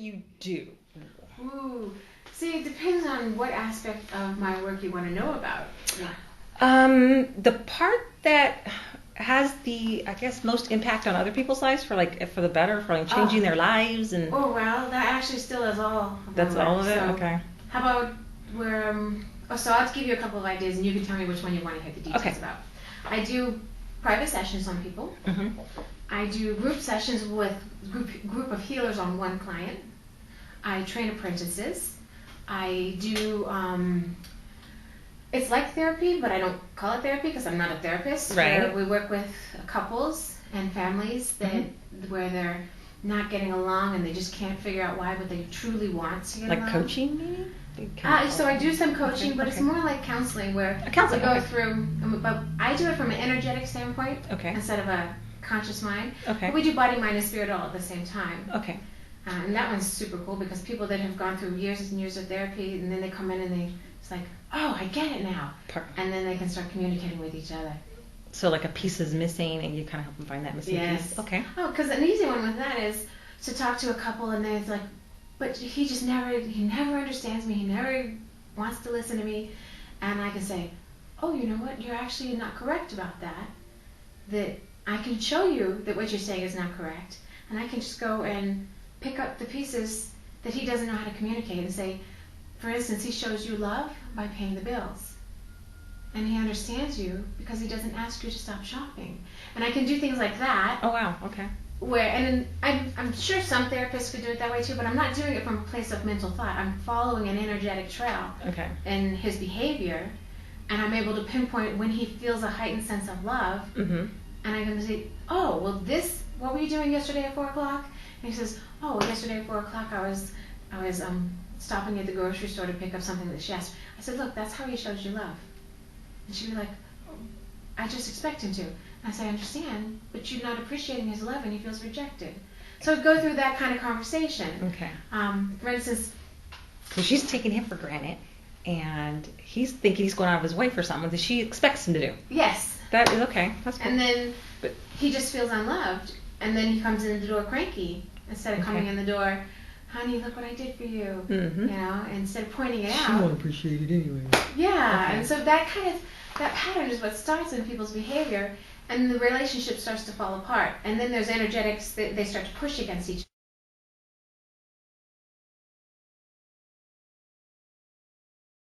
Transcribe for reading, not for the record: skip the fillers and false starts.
you do? Ooh. See, it depends on what aspect of my work you want to know about. Yeah. The part that has the, I guess, most impact on other people's lives for the better, for like changing their lives and. Oh well, that actually still is all. That's all of it. So Okay. How about where? So I'll give you a couple of ideas, and you can tell me which one you want to hear the details about. I do private sessions on people. Mm-hmm. I do group sessions with group of healers on one client. I train apprentices. I do. It's like therapy, but I don't call it therapy because I'm not a therapist. Right. We work with couples and families that where they're not getting along and they just can't figure out why, but they truly want to get along. Like coaching, maybe? So I do some coaching, but it's more like counseling where we go through. But I do it from an energetic standpoint instead of a conscious mind. Okay. But we do body, mind, and spirit all at the same time. Okay. And that one's super cool because people that have gone through years and years of therapy, and then they come in and it's like, oh, I get it now. And then they can start communicating with each other. So like a piece is missing, and you kind of help them find that missing piece. Okay. Oh, because an easy one with that is to talk to a couple, and they're like, but he never understands me. He never wants to listen to me. And I can say, oh, you know what? You're actually not correct about that. That I can show you that what you're saying is not correct. And I can just go and pick up the pieces that he doesn't know how to communicate and say, for instance, he shows you love by paying the bills. And he understands you because he doesn't ask you to stop shopping. And I can do things like that. Oh, wow. Okay. And I'm sure some therapists could do it that way too, but I'm not doing it from a place of mental thought. I'm following an energetic trail in his behavior, and I'm able to pinpoint when he feels a heightened sense of love. Mm-hmm. And I'm going to say, oh, well, what were you doing yesterday at 4 o'clock? And he says, oh, well, yesterday at 4 o'clock I was stopping at the grocery store to pick up something that she asked. I said, look, that's how he shows you love. And she'd be like, oh, I just expect him to. I say, I understand, but you're not appreciating his love and he feels rejected. So go through that kind of conversation. Okay. For instance... So she's taking him for granted, and he's thinking he's going out of his way for something that she expects him to do. Yes. That is okay. That's cool. And then he just feels unloved, and then he comes in the door cranky instead of coming in the door, honey, look what I did for you. Mm-hmm. You know, instead of pointing it out. She won't appreciate it anyway. Yeah, and so that pattern is what starts in people's behavior, and the relationship starts to fall apart. And then there's energetics that they start to push against each other.